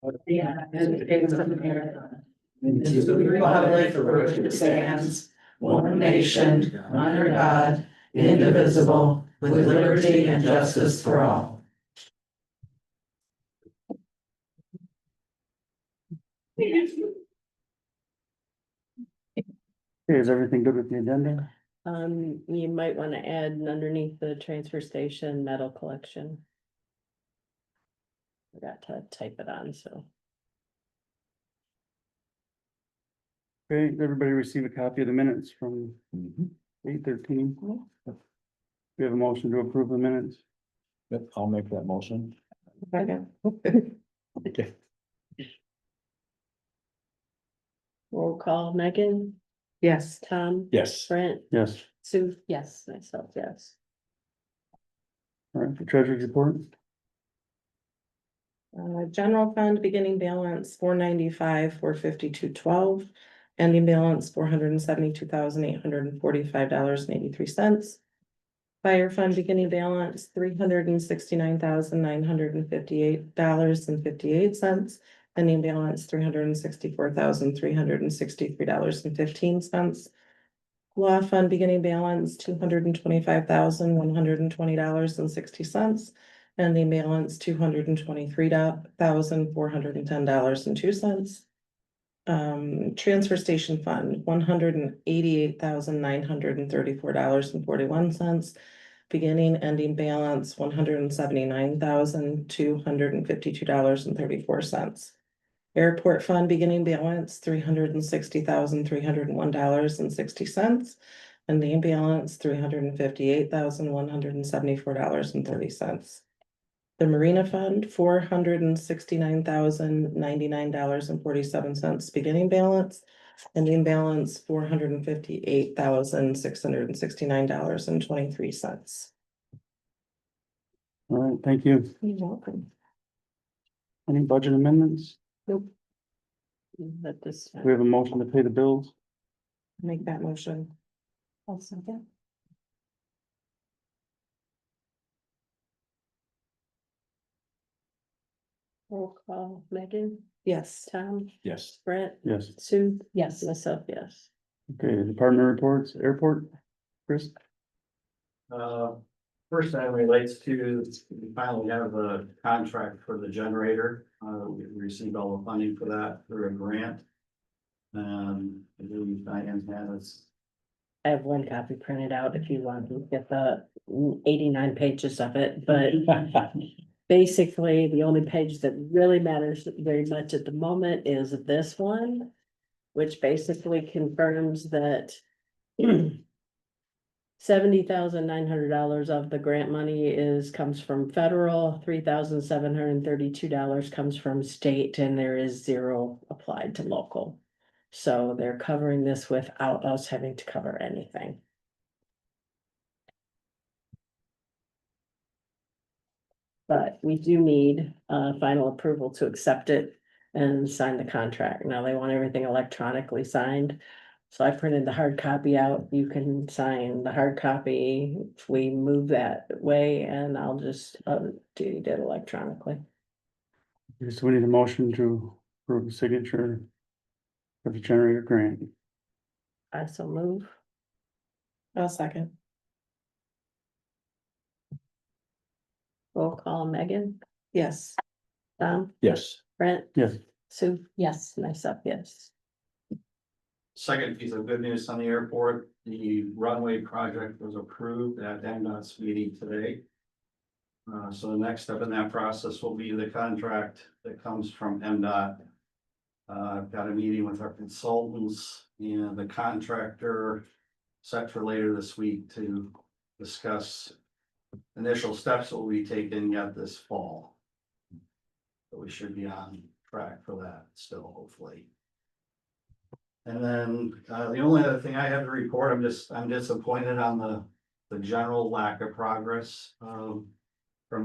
of the United States of America, and to the republic for which it stands, one nation, under God, indivisible, with liberty and justice for all. Okay, is everything good with the agenda? You might want to add underneath the transfer station metal collection. Forgot to type it on, so. Okay, did everybody receive a copy of the minutes from 8:13? We have a motion to approve the minutes. Yep, I'll make that motion. Okay. Roll call, Megan, Yes. Tom, Yes. Brent, Yes, Sue, yes, myself, yes. all right, the treasurer's report. General fund beginning balance 495, 452.12, ending balance $472,845.83. Fire fund beginning balance $369,958.58, ending balance $364,363.15. Law fund beginning balance $225,120.60. Ending balance $223,410.02. Transfer station fund $188,934.41. Beginning ending balance $179,252.34. Airport fund beginning balance $360,301.60. Ending balance $358,174.30. The Marina Fund, $469,099.47 beginning balance, ending balance $458,669.23. All right, thank you. You're welcome. Any budget amendments? Nope. But this. We have a motion to pay the bills. Make that motion. I'll second. Roll call, Megan, Yes. Tom, Yes. Brent, Yes, Sue, yes, myself, yes. okay, department reports, airport, Chris? First item relates to, we finally have a contract for the generator. We received all the funding for that through a grant. I believe Diane has. I have one copy printed out if you want to get the 89 pages of it, but basically, the only page that really matters very much at the moment is this one, which basically confirms that $70,900 of the grant money comes from federal, $3,732 comes from state, and there is zero applied to local. So they're covering this without us having to cover anything. But we do need final approval to accept it and sign the contract. Now they want everything electronically signed. So I printed the hard copy out. You can sign the hard copy if we move that way, and I'll just do it electronically. So we need a motion to approve the signature for the generator grant. I so move. I'll second. Roll call, Megan, Yes. Tom, Yes. Brent, Yes, Sue, yes, myself, yes. Second piece of good news on the airport, the runway project was approved at MDOT's meeting today. So the next step in that process will be the contract that comes from MDOT. I've got a meeting with our consultants and the contractor set for later this week to discuss initial steps that will be taken yet this fall. So we should be on track for that still, hopefully. And then, the only other thing I have to report, I'm disappointed on the general lack of progress, from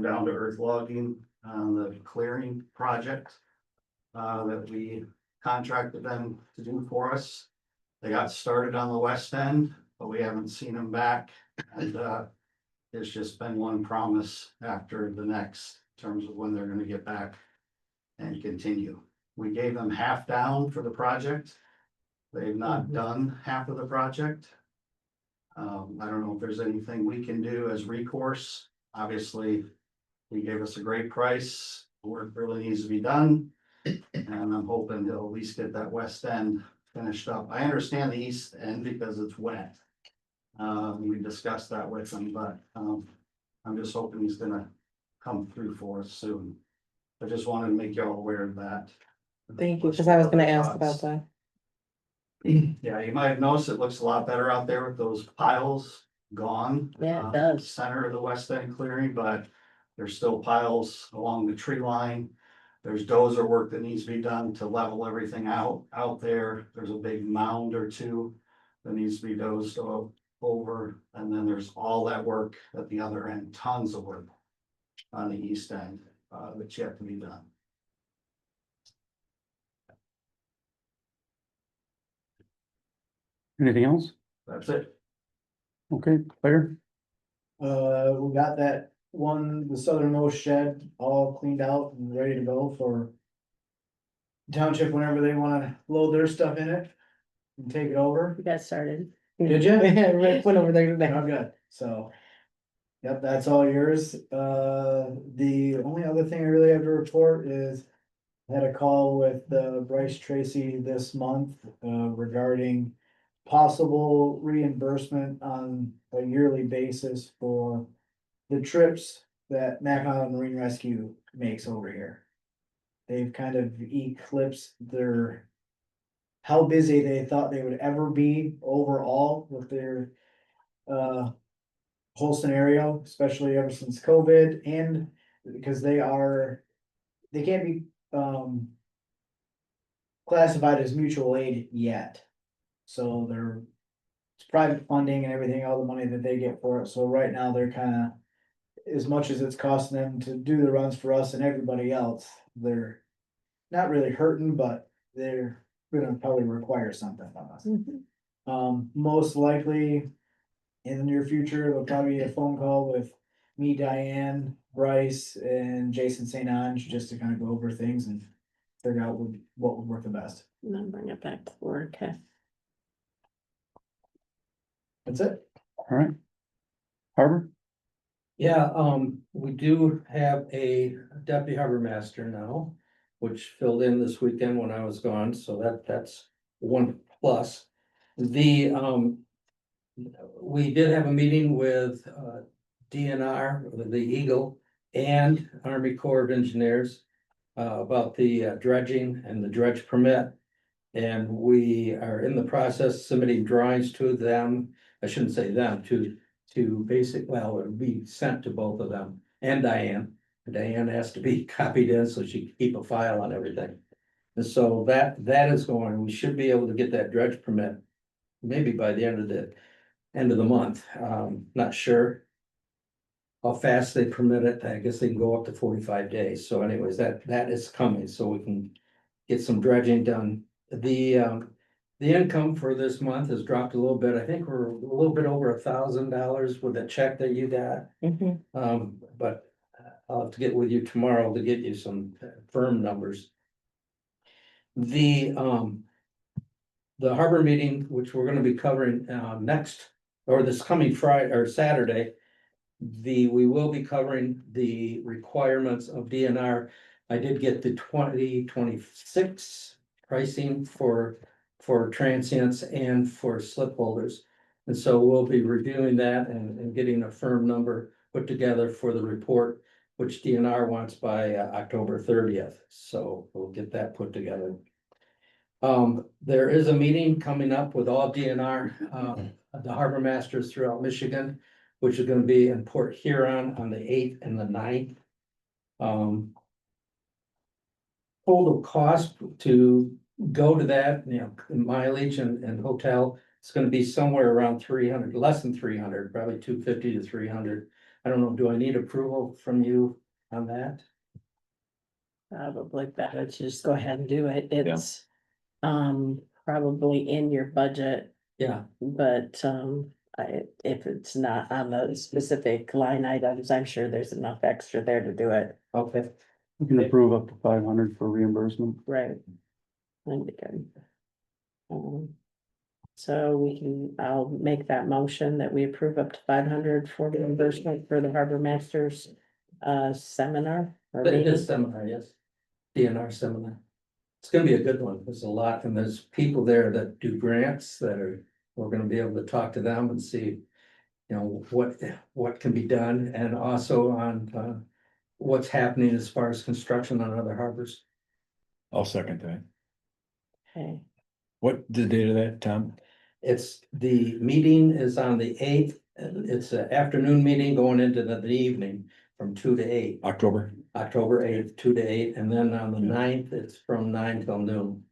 down to earth logging on the clearing project. That we contracted them to do for us. They got started on the west end, but we haven't seen them back. And, it's just been one promise after the next in terms of when they're gonna get back and continue. We gave them half down for the project. They've not done half of the project. I don't know if there's anything we can do as recourse. Obviously, he gave us a great price. Work really needs to be done. And I'm hoping he'll at least get that west end finished up. I understand the east end because it's wet. We discussed that with him, but, I'm just hoping he's gonna come through for us soon. I just wanted to make y'all aware of that. Thank you, because I was gonna ask about that. Yeah, you might have noticed it looks a lot better out there with those piles gone. Yeah, it does. Center of the west end clearing, but there's still piles along the tree line. There's dozer work that needs to be done to level everything out there. There's a big mound or two that needs to be dozed over. And then there's all that work at the other end, tons of work on the east end, that's yet to be done. Anything else? That's it. Okay, Claire? We got that one, the southernmost shed all cleaned out and ready to go for township whenever they wanna load their stuff in it and take it over. We got started. Did ya? Rick went over there today. Oh, good, so. Yep, that's all yours. The only other thing I really have to report is I had a call with Bryce Tracy this month regarding possible reimbursement on a yearly basis for the trips that Mackinac Island Marine Rescue makes over here. They've kind of eclipsed their how busy they thought they would ever be overall with their whole scenario, especially ever since COVID, and because they can't be classified as mutual aid yet. So it's private funding and everything, all the money that they get for it. So right now they're kind of, as much as it's costing them to do the runs for us and everybody else, they're not really hurting, but they're gonna probably require something from us. Most likely in the near future, there'll probably be a phone call with me, Diane, Bryce, and Jason St. Ange, just to kind of go over things and figure out what would work the best. And then bring it back to work, okay? That's it. All right. Harbor? Yeah, we do have a deputy harbor master now, which filled in this weekend when I was gone, so that's one plus. We did have a meeting with DNR, with the Eagle and Army Corps of Engineers about the dredging and the dredge permit. And we are in the process submitting drawings to them. I shouldn't say them, to well, it would be sent to both of them and Diane. Diane has to be copied in so she can keep a file on everything. And so that is going, we should be able to get that dredge permit maybe by the end of the month. Not sure how fast they permit it. I guess they can go up to 45 days. So anyways, that is coming, so we can get some dredging done. The income for this month has dropped a little bit. I think we're a little bit over $1,000 with the check that you got. But I'll have to get with you tomorrow to get you some firm numbers. The harbor meeting, which we're gonna be covering this coming Friday or Saturday. We will be covering the requirements of DNR. I did get the 2026 pricing for transients and for slip holders. And so we'll be reviewing that and getting a firm number put together for the report, which DNR wants by October 30th. So we'll get that put together. There is a meeting coming up with all DNR, the harbor masters throughout Michigan, which is gonna be in Port Huron on the 8th and the 9th. Total cost to go to that, mileage and hotel, it's gonna be somewhere around 300, less than 300, probably 250 to 300. I don't know, do I need approval from you on that? Probably better to just go ahead and do it. It's probably in your budget, Yeah, but if it's not on the specific line items, I'm sure there's enough extra there to do it. okay. We can approve up to 500 for reimbursement. Right. That'd be good. So we can, I'll make that motion that we approve up to 500 for reimbursement for the Harbor Masters seminar. or But it meeting. is seminar, yes. DNR seminar. It's gonna be a good one. There's a lot, and there's people there that do grants that are, we're gonna be able to talk to them and see. You know, what can be done, and also on what's happening as far as construction on other harbors. I'll second that. Okay, What the date of that, Tom? It's, the meeting is on the 8th, and it's an afternoon meeting going into the evening from 2 to 8. October? October 8th, 2 to 8, and then on the 9th, it's from 9 till noon.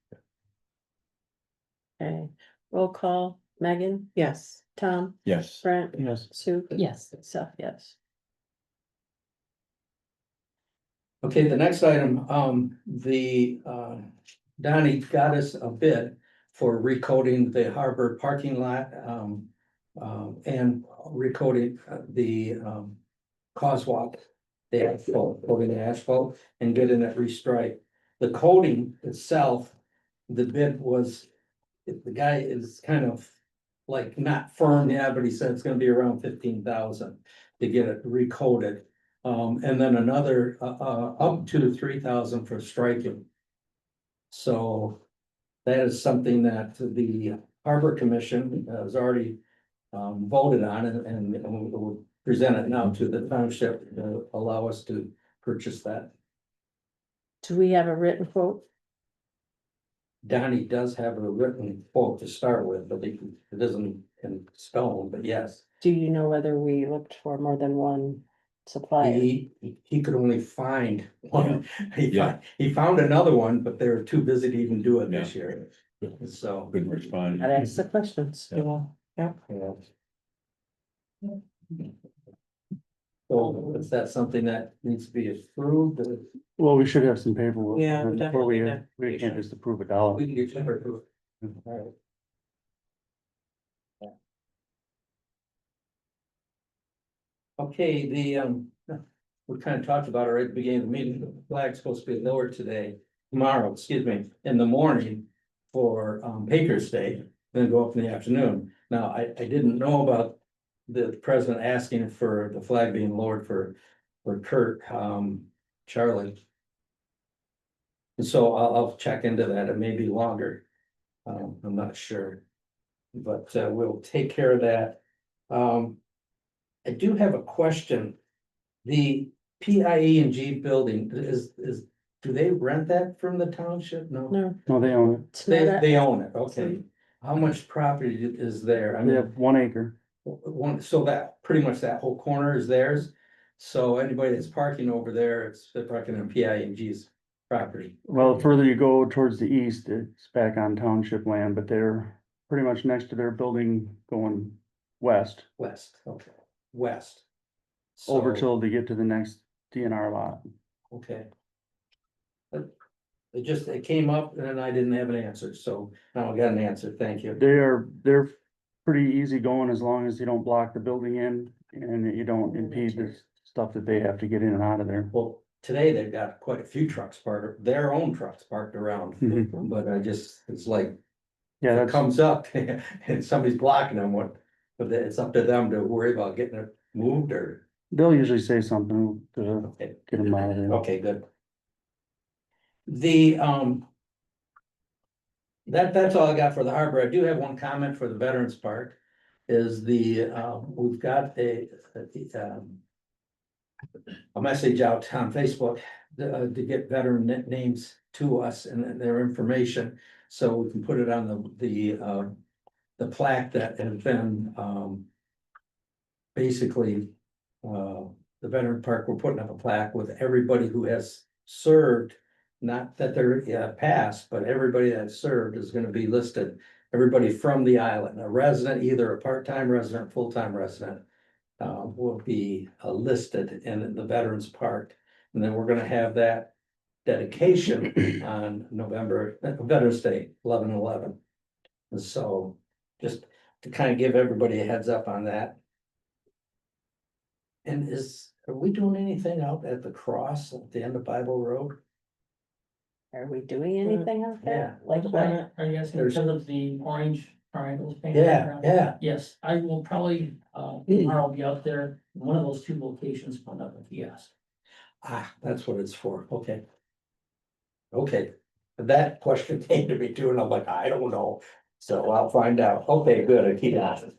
okay. Roll call, Megan, Yes. Tom, Yes. Brent, Yes. Sue. Yes. Seth, yes. Okay, the next item, Donnie got us a bid for recoding the harbor parking lot, and recoding the crosswalk. The asphalt, coating the asphalt and getting it restriped. The coating itself, the bid was, the guy is kind of like not firm yet, but he said it's gonna be around 15,000 to get it recoated. And then another, up to 3,000 for striking. So that is something that the Harbor Commission has already voted on, and we'll present it now to the township to allow us to purchase that. Do we have a written quote? Donnie does have a written quote to start with, but it isn't in stone, but yes. Do you know whether we looked for more than one supplier? He could only find one. Yeah. He found another one, but they were too busy to even do it this year. So. Couldn't respond. I'd ask the questions. Yeah. So is that something that needs to be approved? Well, we should have some paperwork. Yeah, we before we, definitely we can't just approve a dollar. We can get you approved. Alright. Okay, we kind of talked about it right at the beginning of the meeting. The flag's supposed to be lowered tomorrow, excuse me, in the morning for Patriots Day, then go up in the afternoon. Now, I didn't know about the president asking for the flag being lowered for Kurt, Charlie. And so I'll check into that. It may be longer. I'm not sure. But we'll take care of that. I do have a question. The PIE&G building do they rent that from the township? No, No, No, they own it's not a- they own it. Okay. How much property is there? I it. They mean, have 1 acre. one, so that pretty much that whole corner is theirs. So anybody that's parking over there, they're parking on PIE&G's property. Well, the further you go towards the east, it's back on township land, but they're pretty much next to their building going west, West, okay, west. over So, till they get to the next DNR lot. okay. But it came up and I didn't have an answer, so now I got an answer, thank you. They're pretty easy going as long as you don't block the building in and you don't impede the stuff that they have to get in and out of there. Well, today they've got quite a few trucks parked, their own trucks parked around, Mhm. but it's like, Yeah, if it that's, comes up and somebody's blocking them, but it's up to them to worry about getting it moved or. they'll usually say something to get them out of there. Okay, good. The, that's all I got for the harbor. I do have one comment for the Veterans Park. Is we've got a message out on Facebook to get veteran names to us and their information. So we can put it on the plaque that has been, basically, the Veteran Park, we're putting up a plaque with everybody who has served. Not that they're passed, but everybody that served is gonna be listed. Everybody from the island, a resident, either a part-time resident, full-time resident. Will be listed in the Veterans Park. And then we're gonna have that dedication on Veterans Day, 11/11. And so, just to kind of give everybody a heads up on that. And Are we doing anything out at the cross at the end of Bible Road? Are we doing anything out there? Yeah. Like what? Are you asking because of the orange triangles? painted Yeah, around? yeah. Yes, I will probably, tomorrow be out there, one of those two locations, put up a kiosk. Ah, that's what it's for, okay. Okay, that question came to me too, and I'm like, I don't know, so I'll find out, okay, good, I keep asking.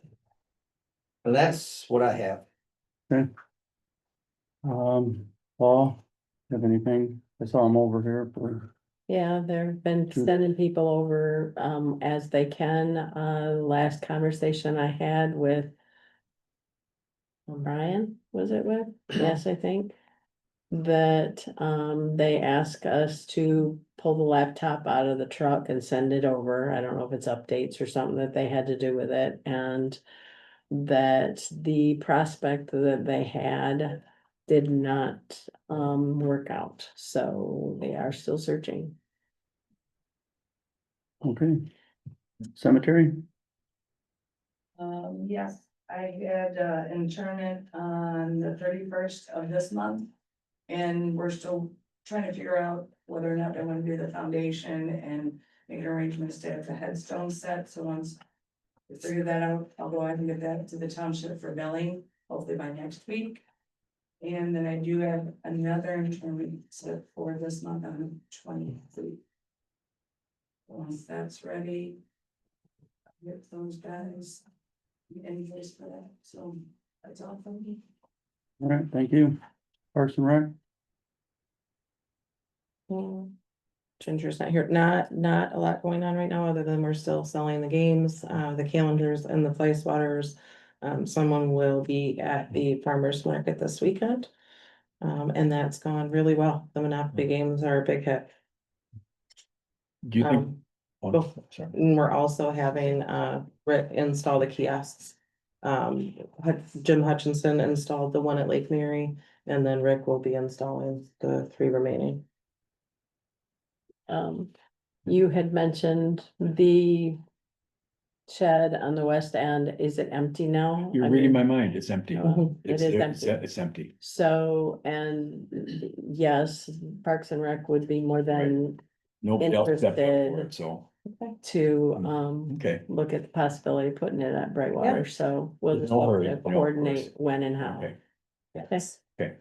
And that's what I have. Paul, have anything? I saw him over here for, Yeah, they've been True. sending people over, as they can. Last conversation I had with Brian, was it with? Yes, I think. That, they ask us to pull the laptop out of the truck and send it over. I don't know if it's updates or something that they had to do with it, and that the prospect that they had did not, work out, so they are still searching. okay. Cemetery, Yes, I had internment on the 31st of this month. And we're still trying to figure out whether or not I want to do the foundation and make arrangements to have the headstone set. So once we figure that out, I'll go ahead and get that to the township for billing, hopefully by next week. And then I do have another internment set for this month on the 23rd. Once that's ready, I'll get those guys invoice for that. So that's all from me. all right, thank you. Parks and Rec, Ginger's not here, not a lot going on right now, other than we're still selling the games, the calendars and the placewatters. Someone will be at the farmer's market this weekend. And that's gone really well. The Monopoly games are a big hit. Do you think? Um, Oh, bef- sorry. And we're also having Rick install the kiosks. Jim Hutchinson installed the one at Lake Mary, and then Rick will be installing the 3 remaining. You had mentioned the shed on the west end. Is it empty now? You're I reading mean, my mind, it's empty. Mhm. It It's is there, empty. It's empty. So, and yes, Parks and Rec would be more than Nobody else stepped up for Interested. it, so, to, okay, look at the possibility of putting it at Brightwater, so we'll There's just no have hurry, to you know, of coordinate course. when and how. okay, Yes. okay,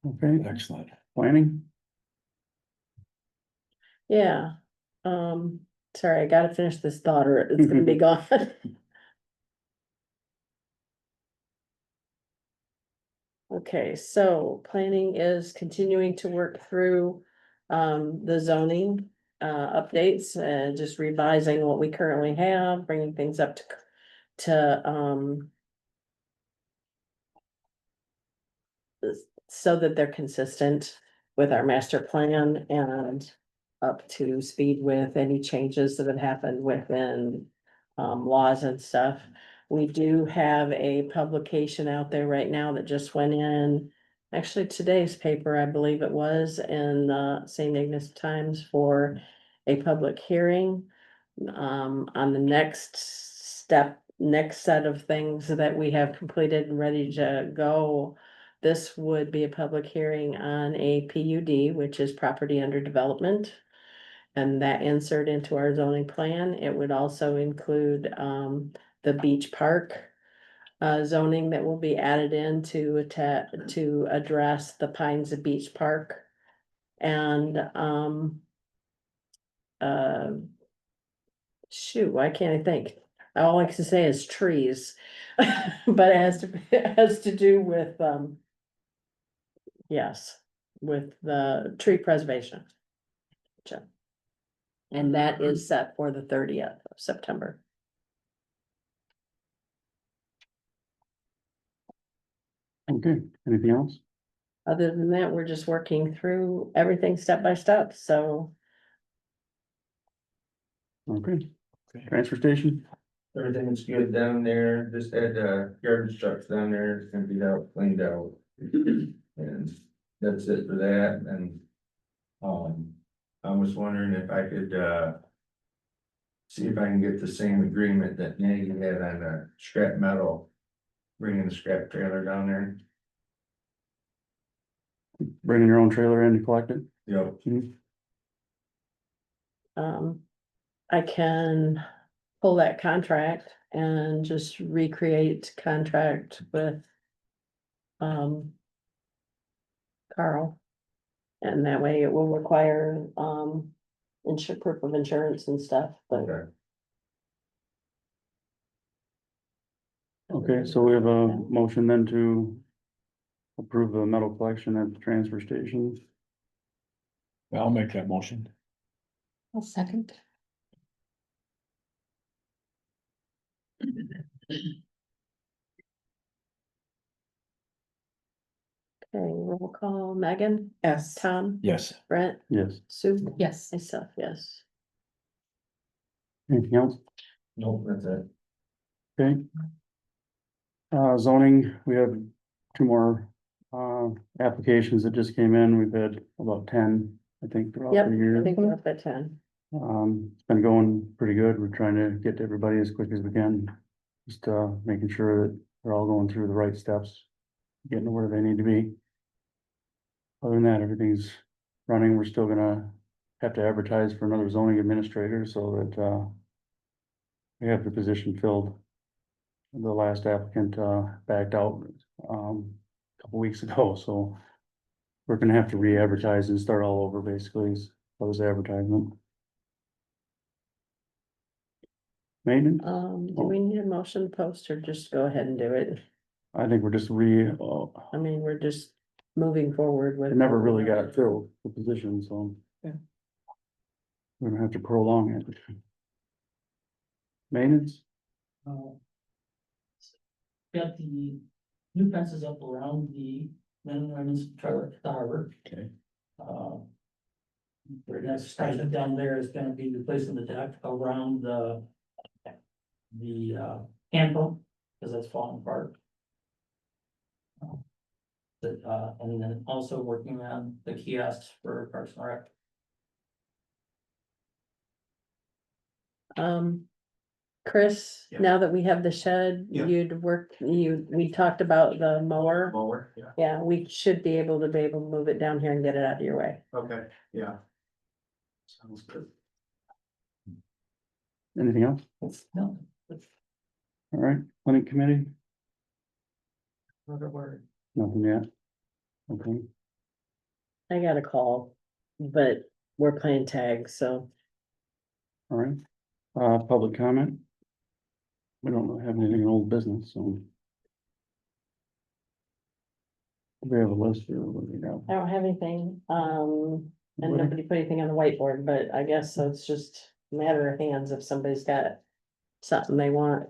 okay, excellent. planning, Yeah, sorry, I gotta finish this thought or it's gonna be gone. Okay, so planning is continuing to work through, the zoning, updates and just revising what we currently have, bringing things up to, so that they're consistent with our master plan and up to speed with any changes that have happened within, laws and stuff. We do have a publication out there right now that just went in, actually today's paper, I believe it was, in St. Ignace Times for a public hearing on the next set of things that we have completed and ready to go. This would be a public hearing on a PUD, which is property under development. And that insert into our zoning plan. It would also include the beach park zoning that will be added in to address the Pines of Beach Park. And shoot, why can't I think? All I can say is trees. But it has to do with yes, with the tree preservation. Gotcha. And that is set for the 30th of September. okay, anything else? Other than that, we're just working through everything step by step, so. Okay, Okay. transfer station, Everything's good down there, just had garbage trucks down there, it's gonna be out, cleaned out. And that's it for that, and. I was wondering if I could, see if I can get the same agreement that Nagy had on scrap metal. bringing the scrap trailer down there. Bringing your own trailer in to collect it? Yep. I can pull that contract and just recreate contract with. Carl. And that way it will require, proof of insurance and stuff, but. Okay. Okay, so we have a motion then to approve the metal collection at the transfer station. I'll make that motion. I'll second. Okay, roll call, Megan, Yes. Tom, Yes. Brent, Yes. Sue, Yes. myself, yes. Anything else? Nope, that's it. Okay. Zoning, we have two more, applications that just came in. We've had about 10, I think, throughout Yep, the I year. think we're up at 10. It's been going pretty good. We're trying to get to everybody as quick as we can. Just, making sure that they're all going through the right steps, getting to where they need to be. Other than that, everything's running. We're still gonna have to advertise for another zoning administrator so that, we have the position filled. The last applicant, backed out, a couple weeks ago, so we're gonna have to re-advertise and start all over basically, as far as advertisement. Maintenance, Do we need a motion post or just go ahead and do it? I think we're just I mean, we're just moving forward with. it never really got filled, the position, so. Yeah. We're gonna have to prolong it. Maintenance, Got the new fences up around the men and women's trailer at the harbor. Okay. Their next project down there is gonna be replacing the deck around the hand pump, because that's falling apart. And then also working on the kiosks for Parks and Rec. Chris, Yeah. now that we have the shed, Yeah. we talked about the mower. Mower, yeah, Yeah, we should be able to move it down here and get it out of your way. okay, yeah. Sounds good. anything else? No. All right, planning committee, Another word. nothing yet. Okay, I got a call, but we're playing tag, so all right, public comment. We don't have anything in old business, so. We have a list here, what do we got? I don't have anything. And nobody put anything on the whiteboard, but I guess so it's just a matter of hands if somebody's got something they want.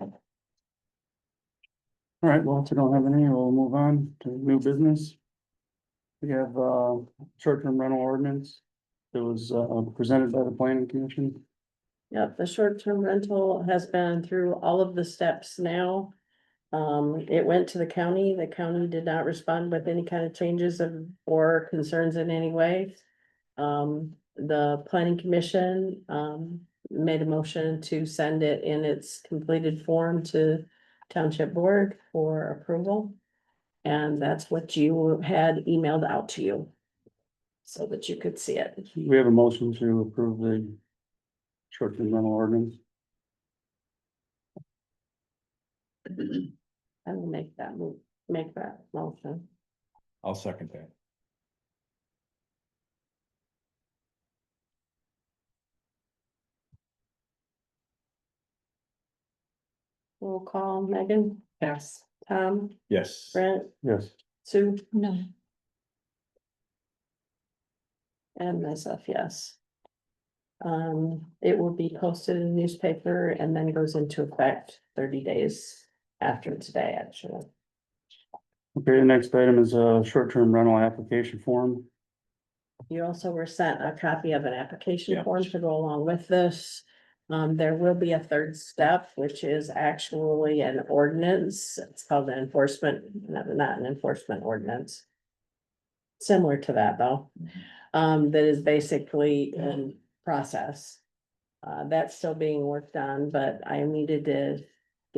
All right, well, if we don't have any, we'll move on to new business. We have, short-term rental ordinance that was, presented by the planning commission. Yep, the short-term rental has been through all of the steps now. It went to the county did not respond with any kind of changes or concerns in any way. The planning commission, made a motion to send it in its completed form to township board for approval. And that's what you had emailed out to you. So that you could see it. We have a motion to approve the short-term rental ordinance. I will make that motion. I'll second that. We'll call Megan. Yes. Tom, Yes. Brent, Yes, Sue. No. And myself, yes. It will be posted in the newspaper and then goes into effect 30 days after today, actually. okay, the next item is a short-term rental application form. You also were sent a copy of an application Yeah. form to go along with this. There will be a third step, which is actually an ordinance. It's called an enforcement, not an enforcement ordinance. Similar to that, though. That is basically in process. That's still being worked on, but I needed to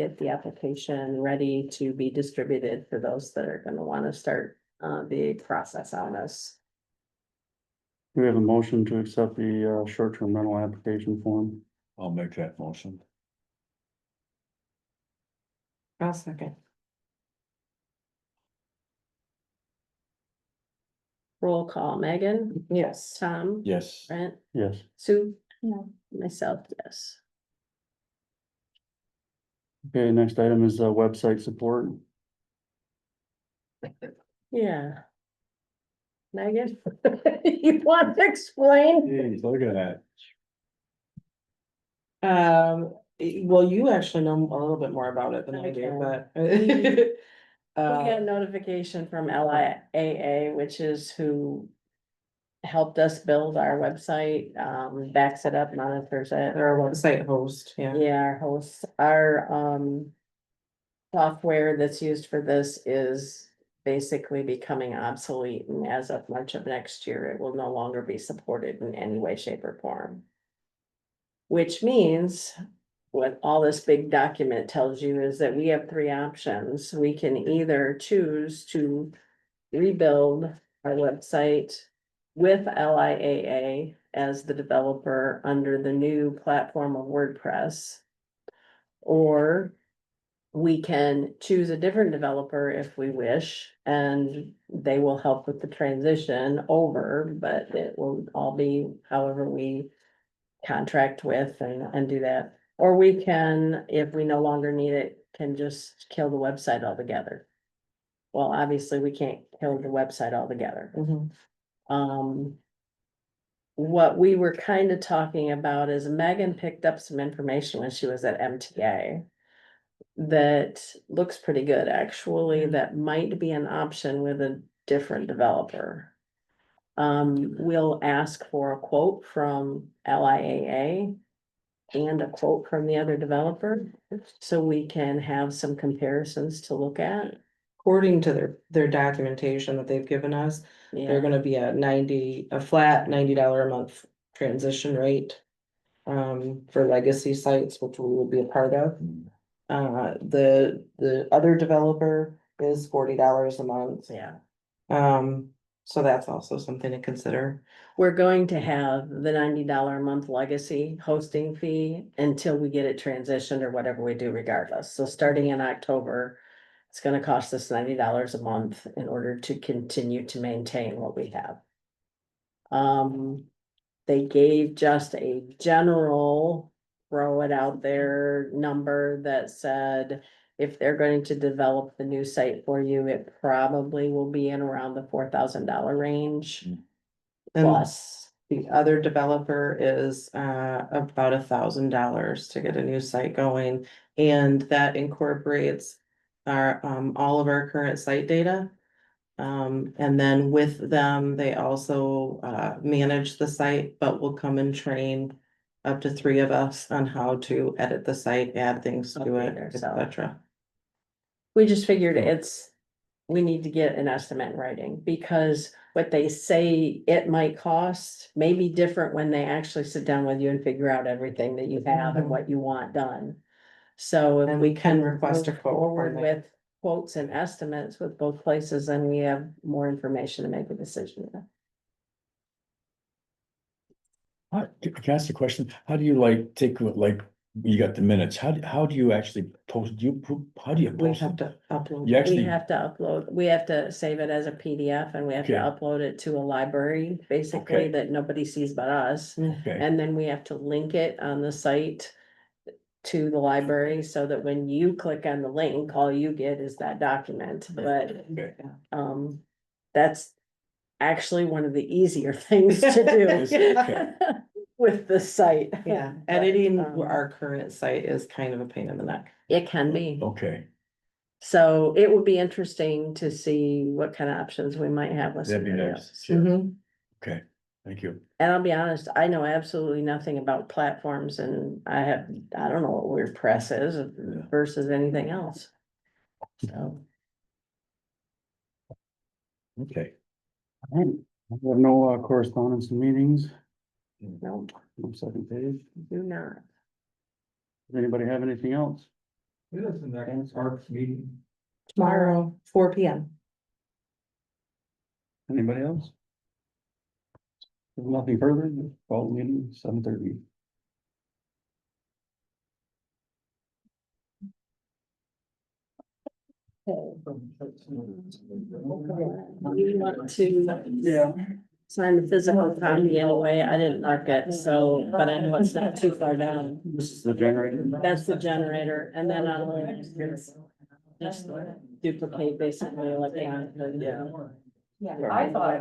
get the application ready to be distributed for those that are gonna wanna start, the process on this. We have a motion to accept the, short-term rental application form. I'll make that motion. I'll second. Roll call, Megan, Yes. Tom, Yes. Brent, Yes. Sue? No. Myself, yes. Okay, next item is, website support. Yeah. Megan, you want to explain? Jeez, look at that. Well, you actually know a little bit more about it than I do, but. We got Uh, notification from LIAA, which is who helped us build our website, backs it up, monitors it. They're a website host, yeah. Yeah, our hosts, our software that's used for this is basically becoming obsolete, and as of March of next year, it will no longer be supported in any way, shape, or form. Which means, what all this big document tells you is that we have three options. We can either choose to rebuild our website with LIAA as the developer under the new platform of WordPress. Or we can choose a different developer if we wish, and they will help with the transition over, but it will all be however we contract with and do that. Or we can, if we no longer need it, can just kill the website altogether. Well, obviously, we can't kill the website altogether. Mhm. What we were kind of talking about is Megan picked up some information when she was at MTA. That looks pretty good, actually, that might be an option with a different developer. We'll ask for a quote from LIAA and a quote from the other developer, so we can have some comparisons to look at. According to their documentation that they've given us, they're Yeah, gonna be a flat $90 a month transition rate. For legacy sites, which we will be a part of. The other developer is $40 a month. yeah. So that's also something to consider. We're going to have the $90 a month legacy hosting fee until we get it transitioned or whatever we do regardless. So starting in October, it's gonna cost us $90 a month in order to continue to maintain what we have. They gave just a general, throw it out there number that said, if they're going to develop the new site for you, it probably will be in around the $4,000 range. And Plus, the other developer is about $1,000 to get a new site going. And that incorporates our all of our current site data. And then with them, they also manage the site, but will come and train up to 3 of us on how to edit the site, add things to Update it, ourselves. etc. we just figured we need to get an estimate in writing, because what they say it might cost may be different when they actually sit down with you and figure out everything that you have and Mhm. what you want done. So if And we we can can request a move quote from forward them. with quotes and estimates with both places, then we have more information to make a decision. Can I ask a question? How do you like take, like, you got the minutes, how do you actually post, how do you We post have it? to upload. You We actually, have to upload, we have to save it as a PDF, and we have to Okay. upload it to a library, basically, Okay. that nobody sees but us. okay, And then we have to link it on the site to the library, so that when you click on the link, all you get is that document, but, okay. that's actually one of the easier things to Okay. do with the site. Yeah, But, editing um, our current site is kind of a pain in the neck. It can be, Okay, so it would be interesting to see what kind of options we might have with that'd be somebody nice. else. Yeah. Mhm. Okay, thank you. And I'll be honest, I know absolutely nothing about platforms, and I don't know what WordPress is versus anything else. So, Okay. All right. We have no, correspondence and meetings, no, no second page. do not. Does anybody have anything else? It is the next parks meeting. Tomorrow, 4 p.m. Anybody else? If nothing further, call the meeting 7:30. You want to sign the physical copy anyway, I didn't mark it, so, but I know it's not too far down. This is the generator. That's the generator, and then I'll just duplicate basically electronically, yeah. Yeah, I thought